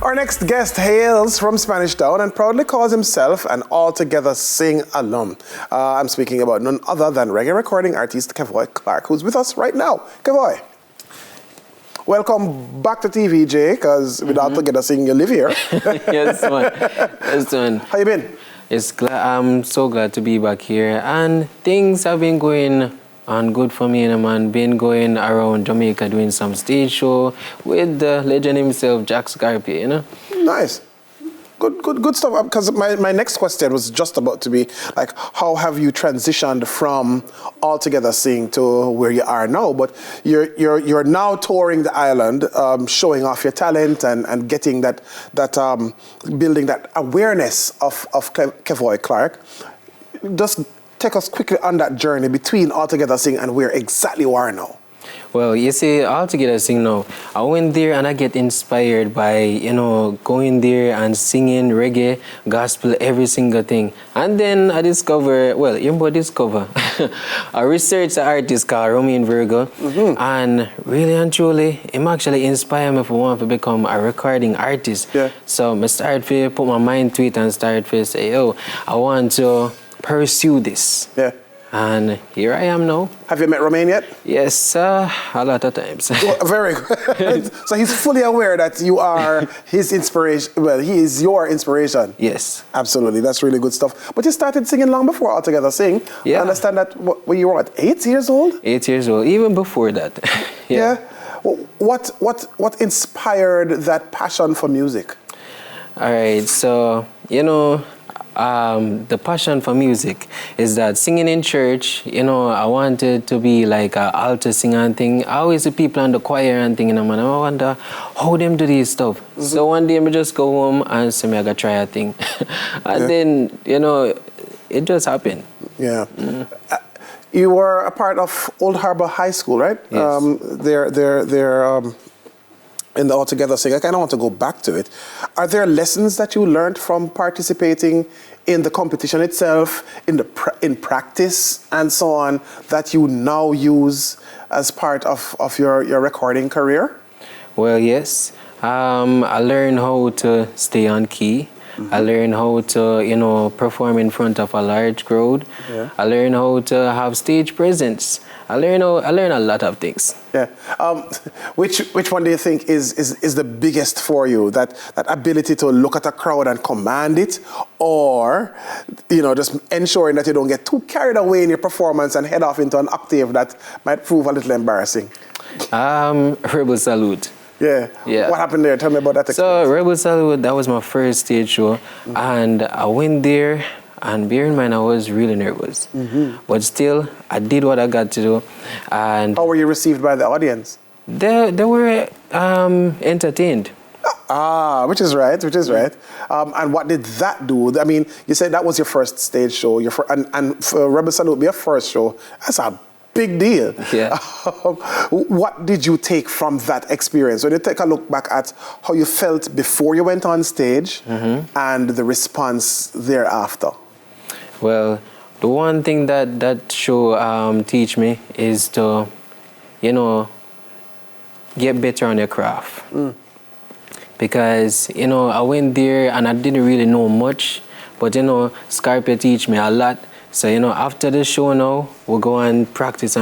Our next guest hails from Spanish Town and proudly calls himself an Altogether Sing alum. I'm speaking about none other than reggae recording artist Kevoy Clarke, who's with us right now. Kevoy, welcome back to TVJ, because with Altogether Sing, you live here. Yes, man. Yes, man. How you been? I'm so glad to be back here, and things have been going on good for me, man. Been going around Jamaica doing some stage show with the legend himself, Jack Scarpe, Nice. Good stuff. Because my next question was just about to be like, how have you transitioned from Altogether Sing to where you are now? But you're now touring the island, showing off your talent and getting that building that awareness of Kevoy Clarke. Just take us quickly on that journey between Altogether Sing and where exactly you are now. Well, you see, Altogether Sing now, I went there and I get inspired by, going there and singing reggae, gospel, every single thing. And then I discover, I researched an artist called Romain Virgo, and really and truly, him actually inspired me for want to become a recording artist. Yeah. So I started to put my mind to it and started to say, I want to pursue this. Yeah. And here I am now. Have you met Romain yet? Yes, a lot of times. Well, very good. So he's fully aware that you are his inspiration. Well, he is your inspiration. Yes. Absolutely. That's really good stuff. But you started singing long before Altogether Sing. Yeah. I understand that when you were, 8 years old? 8 years old, even before that. Yeah. Well, what inspired that passion for music? All right, so, the passion for music is that singing in church, I wanted to be like an altar singer and thing. I always see people in the choir and thing, man. I wonder how them do this stuff. So one day I just go home and say, I gotta try a thing. And then, it just happened. Yeah. You were a part of Old Harbour High School, right? Yes. They're in the Altogether Sing. I kind of want to go back to it. Are there lessons that you learned from participating in the competition itself, in practice and so on, that you now use as part of your recording career? Well, yes. I learned how to stay on key. I learned how to, perform in front of a large crowd. Yeah. I learned how to have stage presence. I learned a lot of things. Yeah. Which one do you think is the biggest for you? That ability to look at a crowd and command it, or just ensuring that you don't get too carried away in your performance and head off into an octave that might prove a little embarrassing? Rebel Salute. Yeah. What happened there? Tell me about that experience. So Rebel Salute, that was my first stage show, and I went there. And bear in mind, I was really nervous. But still, I did what I got to do. And how were you received by the audience? They were entertained. Which is right. And what did that do? I mean, you said that was your first stage show. And for Rebel Salute be your first show. That's a big deal. Yeah. What did you take from that experience? When you take a look back at how you felt before you went on stage and the response thereafter. Well, the one thing that show teach me is to, get better on your craft. Because, I went there and I didn't really know much, but, Scarpe teach me a lot. So, after the show now, we'll go and practice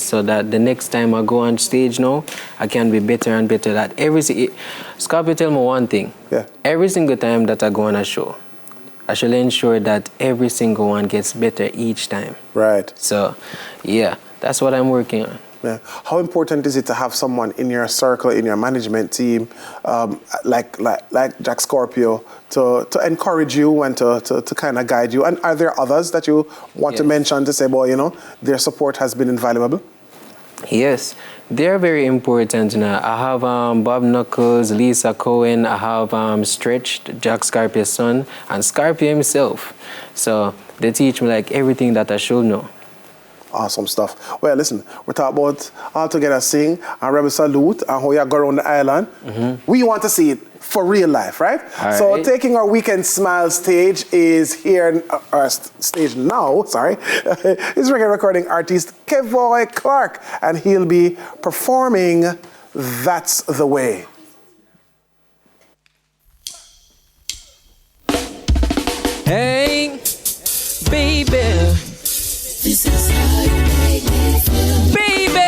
so that the next time I go on stage now, I can be better and better. Scarpe tell me one thing. Yeah. Every single time that I go on a show, I shall ensure that every single one gets better each time. Right. So, yeah, that's what I'm working on. Yeah. How important is it to have someone in your circle, in your management team, like Jack Scorpio, to encourage you and to kind of guide you? And are there others that you want to mention to say, well, their support has been invaluable? Yes, they're very important. I have Bob Knuckles, Lisa Cohen, I have Stretched, Jack Scarpe's son, and Scarpe himself. So they teach me like everything that I should know. Awesome stuff. Well, listen, we're talking about Altogether Sing and Rebel Salute and how you go around the island. We want to see it for real life, right? So taking our Weekend Smile stage is here, stage now, sorry, is reggae recording artist Kevoy Clarke, and he'll be performing That's the Way. Hey, baby. This is how you make me feel. Baby.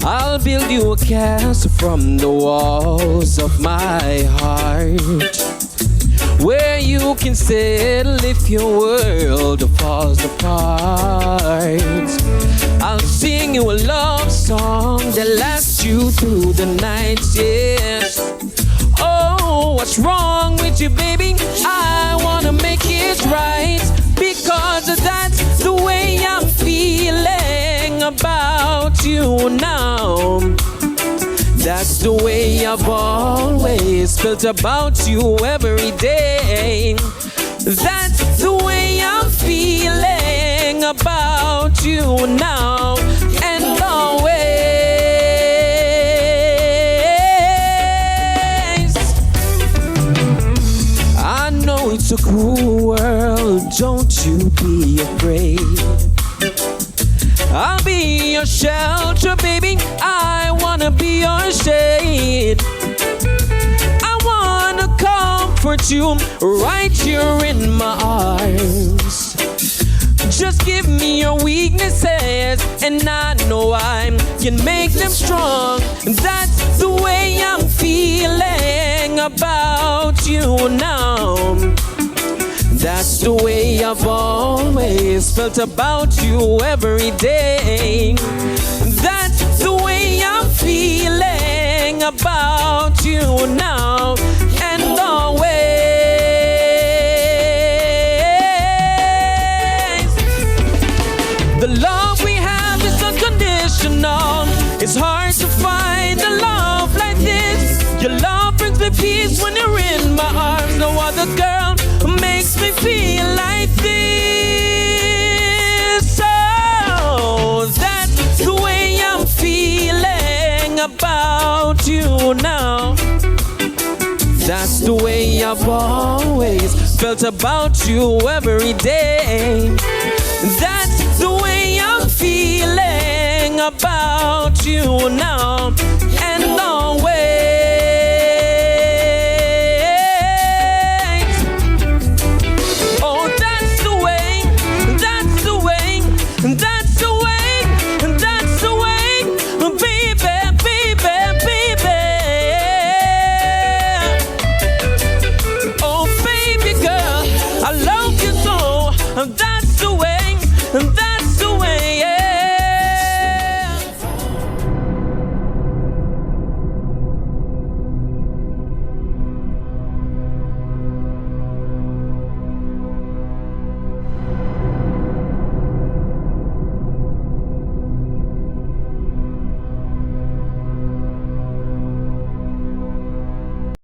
I'll build you a castle from the walls of my heart, where you can settle if your world falls apart. I'll sing you a love song that lasts you through the night, yes. Oh, what's wrong with you, baby? I wanna make it right, because that's the way I'm feeling about you now. That's the way I've always felt about you every day. That's the way I'm feeling about you now and always. I know it's a cruel world, don't you be afraid. I'll be your shelter, baby. I wanna be your shade. I wanna comfort you right here in my arms. Just give me your weaknesses, and I know I can make them strong. That's the way I'm feeling about you now. That's the way I've always felt about you every day. That's the way I'm feeling about you now and always. The love we have is unconditional. It's hard to find a love like this. Your love brings me peace when you're in my arms. No other girl makes me feel like this. Oh, that's the way I'm feeling about you now. That's the way I've always felt about you every day. That's the way I'm feeling about you now